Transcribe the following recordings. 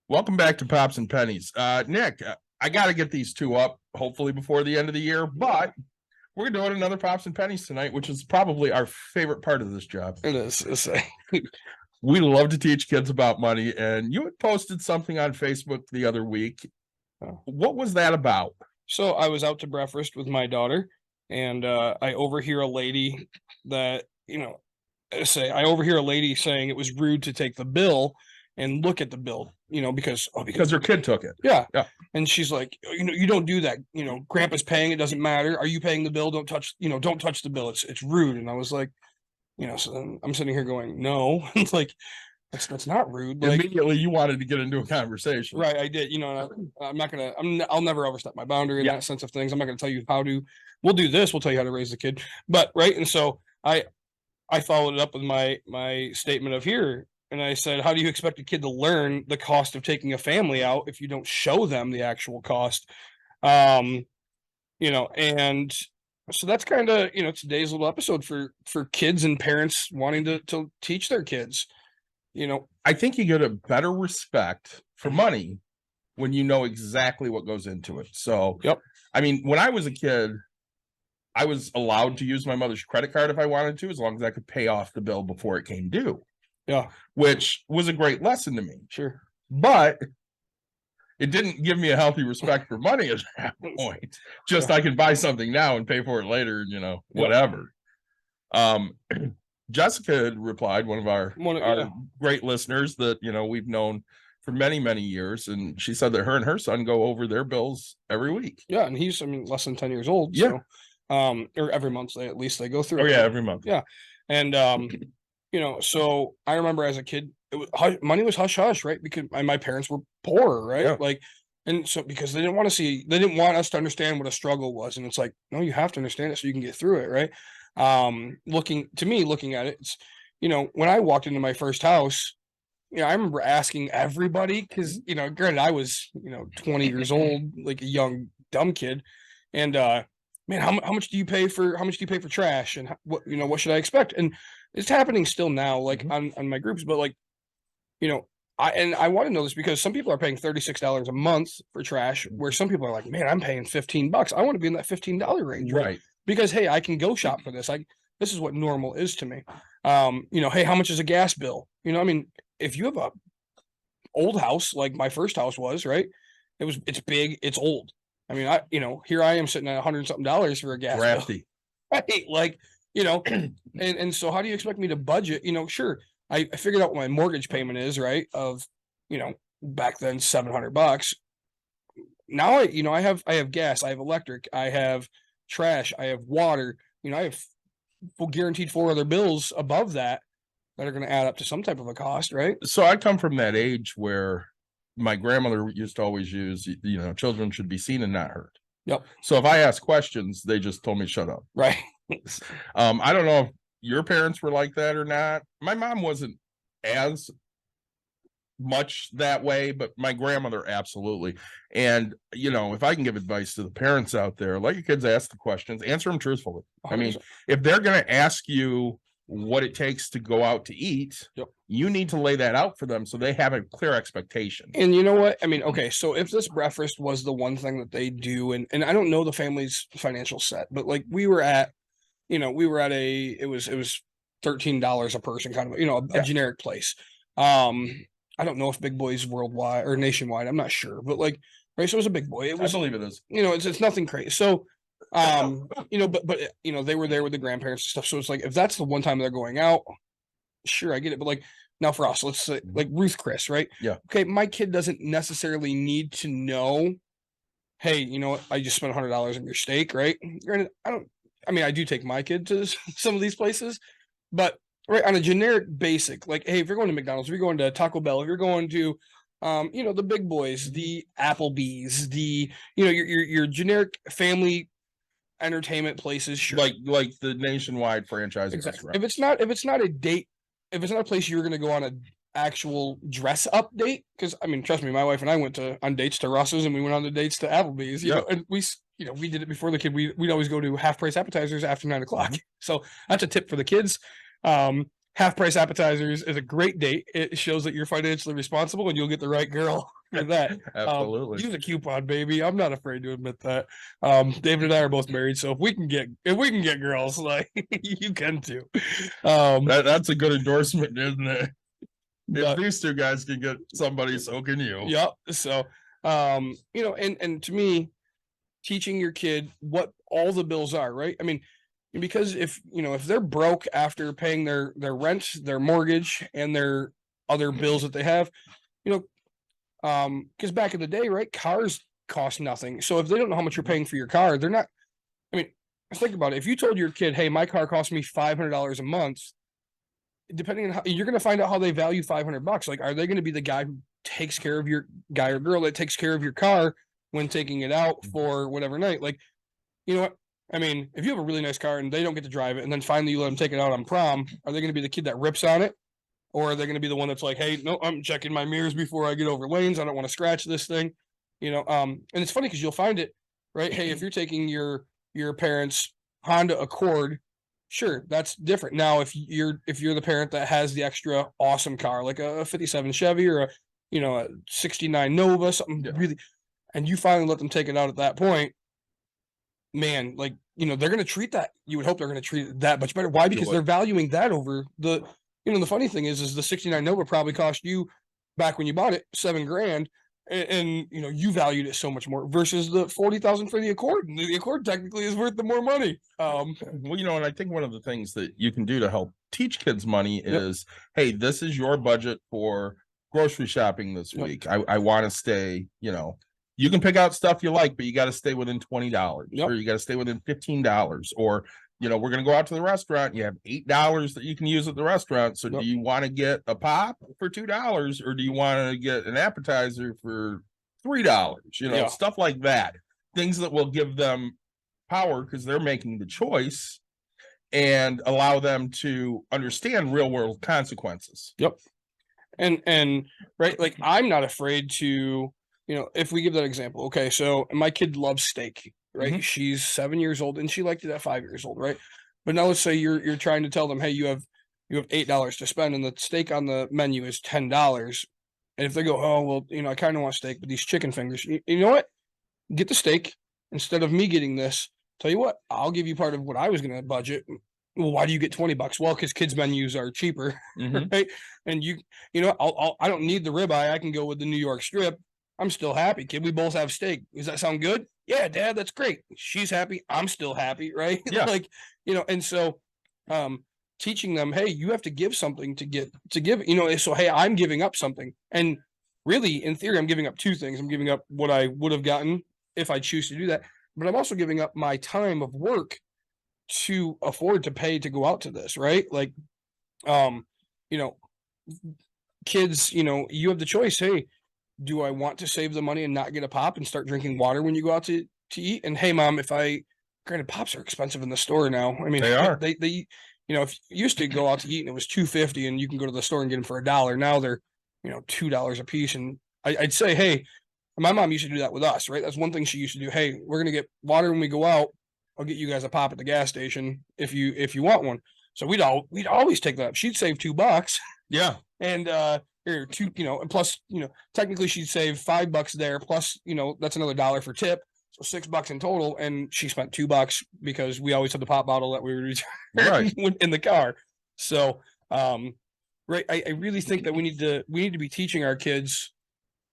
Welcome back to Pops and Pennies. Nick, I got to get these two up hopefully before the end of the year, but we're doing another Pops and Pennies tonight, which is probably our favorite part of this job. It is. We love to teach kids about money, and you had posted something on Facebook the other week. What was that about? So I was out to breakfast with my daughter, and I overhear a lady that I overhear a lady saying it was rude to take the bill and look at the bill, because Because her kid took it. yeah. Yeah. And she's like, you don't do that. Grandpa's paying. It doesn't matter. Are you paying the bill? Don't touch the bill. It's rude. And I was like, so then I'm sitting here going, no, it's like that's not rude. Like, Immediately, you wanted to get into a conversation, right? I did. I'm not gonna. I'll never overstep my boundary in that sense of things. I'm not gonna tell you how to. We'll do this. We'll tell you how to raise the kid. But right. And so I followed it up with my statement of here. And I said, how do you expect a kid to learn the cost of taking a family out if you don't show them the actual cost? And so that's kind of, today's little episode for kids and parents wanting to teach their kids. I think you get a better respect for money when you know exactly what goes into it. So, Yep. I mean, when I was a kid, I was allowed to use my mother's credit card if I wanted to, as long as I could pay off the bill before it came due. Yeah. Which was a great lesson to me. Sure. But it didn't give me a healthy respect for money at that point. Just I can buy something now and pay for it later, whatever. Jessica had replied, one of our great listeners that, we've known for many, many years. And she said that her and her son go over their bills every week. Yeah. And he's, less than 10 years old. Yeah. So, or every month, at least they go through. Oh, yeah, every month. Yeah. And, so I remember as a kid, money was hush hush, right? Because my parents were poor, right? Yeah. Like, and so because they didn't want us to understand what a struggle was. And it's like, no, you have to understand it so you can get through it, right? Looking at it, it's, when I walked into my first house, I remember asking everybody because, granted I was, 20 years old, like a young, dumb kid. And, man, how much do you pay for trash? And what should I expect? And it's happening still now, like on my groups, but like, I want to know this because some people are paying $36 a month for trash, where some people are like, man, I'm paying $15. I want to be in that $15 range, right? Because hey, I can go shop for this. This is what normal is to me. Hey, how much is a gas bill? If you have a old house like my first house was, right? It's big, it's old. Here I am sitting at $100 something for a gas bill. Right? Like, and so how do you expect me to budget? Sure. I figured out what my mortgage payment is, right? Of, back then $700. Now I have gas, I have electric, I have trash, I have water. I have guaranteed 4 other bills above that are going to add up to some type of a cost, right? So I come from that age where my grandmother used to always use, children should be seen and not heard. Yep. So if I asked questions, they just told me shut up. Right. I don't know if your parents were like that or not. My mom wasn't as much that way, but my grandmother absolutely. And if I can give advice to the parents out there, let your kids ask the questions, answer them truthfully. 100%. I mean, if they're going to ask you what it takes to go out to eat, you need to lay that out for them so they have a clear expectation. And you know what? Okay, so if this breakfast was the one thing that they do, and I don't know the family's financial set, but like we were at it was $13 a person, kind of, a generic place. I don't know if Big Boy's worldwide or nationwide. I'm not sure, but like, right. So it was a Big Boy. I believe it is. It's nothing crazy. So, but they were there with the grandparents and stuff. So it's like, if that's the one time they're going out, sure, I get it. But like now for us, let's say like Ruth Chris, right? Yeah. Okay. My kid doesn't necessarily need to know, hey, I just spent $100 on your steak, right? Granted, I do take my kid to some of these places, but right on a generic basic, like, hey, if you're going to McDonald's, if you're going to Taco Bell, if you're going to, the Big Boys, the Applebee's, the, your generic family entertainment places, sure. Like the nationwide franchise. Exactly. If it's not a place you're going to go on an actual dress up date, because trust me, my wife and I went on dates to Russ's and we went on the dates to Applebee's, and we did it before the kid. We'd always go to half price appetizers after 9 o'clock. So that's a tip for the kids. half price appetizers is a great date. It shows that you're financially responsible and you'll get the right girl for that. Absolutely. Use a coupon, baby. I'm not afraid to admit that. David and I are both married, so if we can get girls, like you can too. That's a good endorsement, isn't it? If But these two guys can get somebody, so can you. yep. So you know, and to me, teaching your kid what all the bills are, right? I mean, because if you know if they're broke after paying their rent, their mortgage, and their other bills that they have, you know, because back in the day, right, cars cost nothing. So if they don't know how much you're paying for your car, they're not. I mean, think about it. If you told your kid, "Hey, my car costs me $500 a month," depending on how you're going to find out how they value $500. Like, are they going to be the guy who takes care of your guy or girl that takes care of your car when taking it out for whatever night? Like, you know what? I mean, if you have a really nice car and they don't get to drive it, and then finally you let them take it out on prom, are they going to be the kid that rips on it? Or are they going to be the one that's like, hey, no, I'm checking my mirrors before I get over lanes. I don't want to scratch this thing. You know, and it's funny because you'll find it, right? Hey, if you're taking your parents' Honda Accord, sure, that's different. Now, if you're the parent that has the extra awesome car, like a 57 Chevy or a 69 Nova, something really, and you finally let them take it out at that point, man, like, they're going to treat that. You would hope they're going to treat it that much better. Why? Because they're valuing that over the, the funny thing is the 69 Nova probably cost you back when you bought it $7,000. And you valued it so much more versus the 40,000 for the Accord. And the Accord technically is worth the more money. Well, and I think one of the things that you can do to help teach kids money is, hey, this is your budget for grocery shopping this week. I want to stay, you can pick out stuff you like, but you got to stay within $20 or you got to stay within $15 or, we're going to go out to the restaurant. You have $8 that you can use at the restaurant. So do you want to get a pop for $2 or do you want to get an appetizer for $3? Stuff like that. Things that will give them power because they're making the choice and allow them to understand real world consequences. Yep. And right, like I'm not afraid to, if we give that example, okay, so my kid loves steak, right? Mm-hmm. She's 7 years old and she liked it at 5 years old, right? But now let's say you're trying to tell them, hey, you have $8 to spend and the steak on the menu is $10. And if they go, oh, well, I kind of want steak, but these chicken fingers, you know what? Get the steak instead of me getting this. Tell you what, I'll give you part of what I was going to budget. Well, why do you get $20? Well, because kids' menus are cheaper, right? And I don't need the ribeye. I can go with the New York strip. I'm still happy, kid. We both have steak. Does that sound good? Yeah, Dad, that's great. She's happy. I'm still happy, right? Yeah. And so teaching them, hey, you have to give something to give, so, hey, I'm giving up something. And really, in theory, I'm giving up two things. I'm giving up what I would have gotten if I choose to do that. But I'm also giving up my time of work to afford to pay to go out to this, right? Like, kids, you have the choice. Hey, do I want to save the money and not get a pop and start drinking water when you go out to eat? And hey, Mom, granted, pops are expensive in the store now. I mean, they are. They if you used to go out to eat and it was $2.50 and you can go to the store and get them for $1. Now they're, $2 a piece. And I'd say, hey, my mom used to do that with us, right? That's one thing she used to do. Hey, we're gonna get water when we go out. I'll get you guys a pop at the gas station if you want one. So we'd always take that up. She'd save $2. Yeah. And or two, and plus, technically she'd save $5 there, plus, that's another $1 for tip. So $6 in total, and she spent $2 because we always had the pop bottle that we would in the car. So right, I really think that we need to be teaching our kids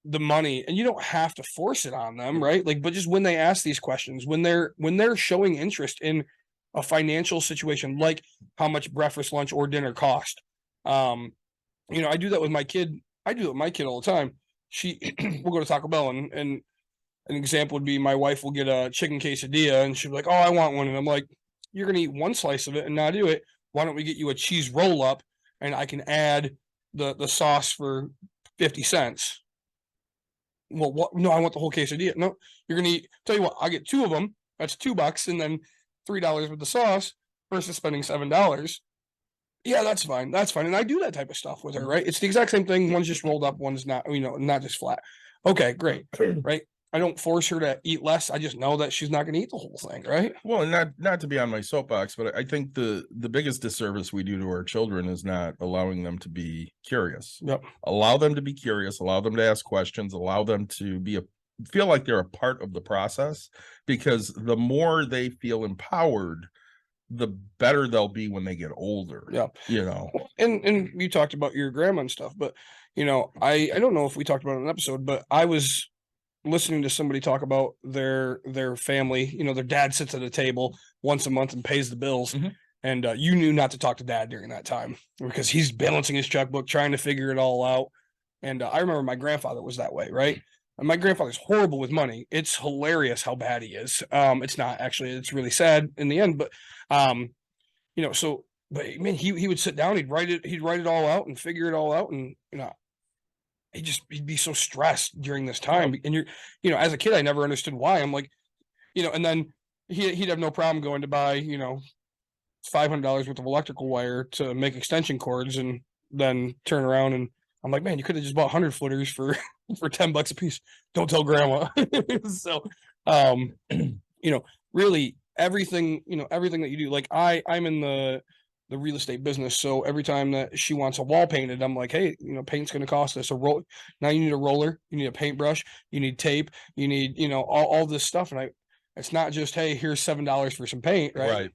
the money, and you don't have to force it on them, right? Like, but just when they ask these questions, when they're showing interest in a financial situation, like how much breakfast, lunch, or dinner cost. I do that with my kid. I do it with my kid all the time. She will go to Taco Bell, and an example would be my wife will get a chicken quesadilla, and she'll be like, "Oh, I want one," and I'm like, "You're gonna eat one slice of it and not do it. Why don't we get you a cheese roll up, and I can add the sauce for 50 cents?" Well, what? No, I want the whole quesadilla. No, you're gonna eat. Tell you what, I'll get two of them. That's $2, and then $3 with the sauce versus spending $7. Yeah, that's fine. That's fine. And I do that type of stuff with her, right? It's the exact same thing. One's just rolled up, one's not. Not just flat. Okay, great, right? I don't force her to eat less. I just know that she's not going to eat the whole thing, right? Well, and not to be on my soapbox, but I think the biggest disservice we do to our children is not allowing them to be curious. Yep. Allow them to be curious, allow them to ask questions, allow them to feel like they're a part of the process, because the more they feel empowered, the better they'll be when they get older. Yeah. You know. And you talked about your grandma and stuff, but you know, I don't know if we talked about it in an episode, but I was listening to somebody talk about their family. You know, their dad sits at a table once a month and pays the bills. Mhm. And you knew not to talk to dad during that time because he's balancing his checkbook, trying to figure it all out. And I remember my grandfather was that way, right? And my grandfather's horrible with money. It's hilarious how bad he is. It's not actually, it's really sad in the end, but you know, so but man, he would sit down, he'd write it all out and figure it all out. And you know, he'd be so stressed during this time. And you know, as a kid, I never understood why. I'm like, you know, and then he'd have no problem going to buy, you know, $500 worth of electrical wire to make extension cords, and then turn around and I'm like, man, you could have just bought 100 footers for for $10 a piece. Don't tell grandma. So, you know, really everything, you know, everything that you do, like I'm in the real estate business. So every time that she wants a wall painted, I'm like, hey, you know, paint's going to cost us a roll. Now you need a roller, you need a paintbrush, you need tape, you need, you know, all this stuff. And it's not just, hey, here's $7 for some paint, right?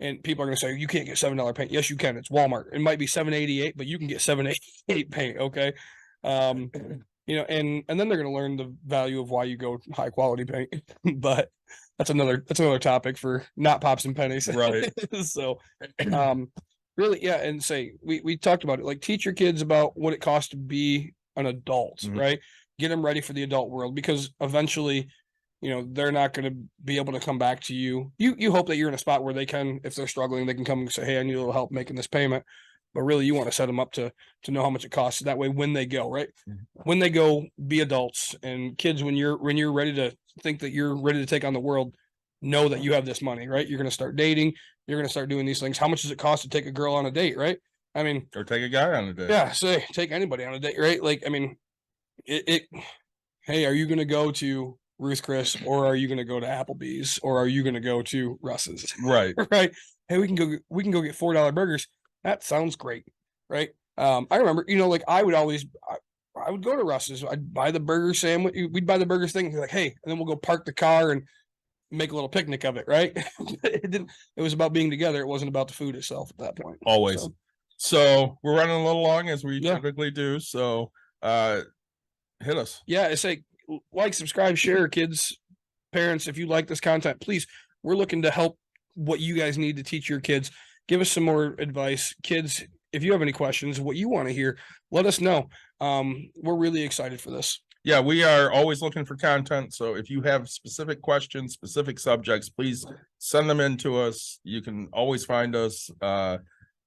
And people are going to say, you can't get $7 paint. Yes, you can. It's Walmart. It might be $7.88, but you can get $7.88 paint. Okay. You know, and then they're going to learn the value of why you go high quality paint. But that's another topic for not pops and pennies. Right. So, really, yeah. And say, we talked about it, like teach your kids about what it costs to be an adult, Mhm. right? Get them ready for the adult world, because eventually, you know, they're not going to be able to come back to you. You hope that you're in a spot where they can, if they're struggling, they can come and say, hey, I need a little help making this payment. But really, you want to set them up to know how much it costs. That way, when they go, right, when they go be adults, and kids, when you're ready to think that you're ready to take on the world, know that you have this money, right? You're going to start dating. You're going to start doing these things. How much does it cost to take a girl on a date, right? I mean, Or take a guy on a date. yeah, say take anybody on a date, right? Like, I mean, hey, are you going to go to Ruth Chris, or are you going to go to Applebee's, or are you going to go to Russ's? Right. Right. Hey, we can go get $4 burgers. That sounds great. Right. I remember, you know, like I would go to Russ's. I'd buy the burger sandwich. We'd buy the burgers thing. And be like, hey, and then we'll go park the car and make a little picnic of it. Right. It was about being together. It wasn't about the food itself at that point. Always. So we're running a little long, as we Yeah. typically do. So hit us. Yeah. I say like, subscribe, share, kids, parents. If you like this content, please, we're looking to help what you guys need to teach your kids. Give us some more advice. Kids, if you have any questions, what you want to hear, let us know. We're really excited for this. Yeah, we are always looking for content. So if you have specific questions, specific subjects, please send them in to us. You can always find us on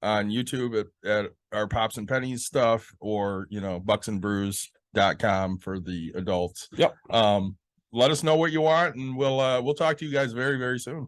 YouTube at our Pops and Pennies stuff, or, you know, bucksandbrews.com for the adults. Yep. Let us know what you want, and we'll talk to you guys very, very soon.